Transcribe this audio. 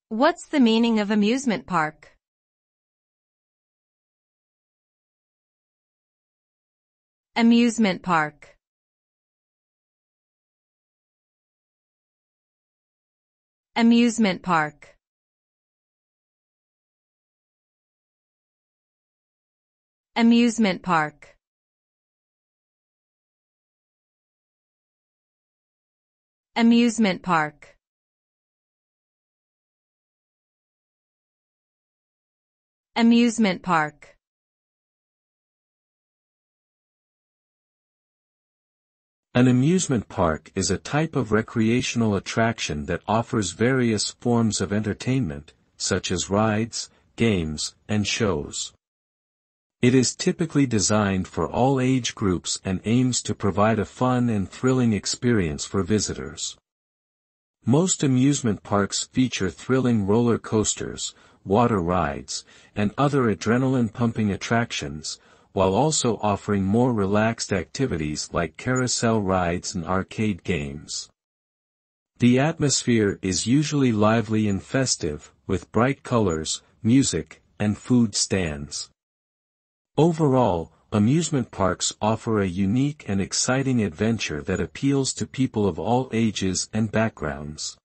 What's the meaning of amusement park? Amusement park. Amusement park. Amusement park. Amusement park. Amusement park. An amusement park is a type of recreational attraction that offers various forms of entertainment, such as rides, games, and shows. It is typically designed for all age groups and aims to provide a fun and thrilling experience for visitors. Most amusement parks feature thrilling roller coasters, water rides, and other adrenaline-pumping attractions, while also offering more relaxed activities like carousel rides and arcade games. The atmosphere is usually lively and festive, with bright colors, music, and food stands. Overall, amusement parks offer a unique and exciting adventure that appeals to people of all ages and backgrounds.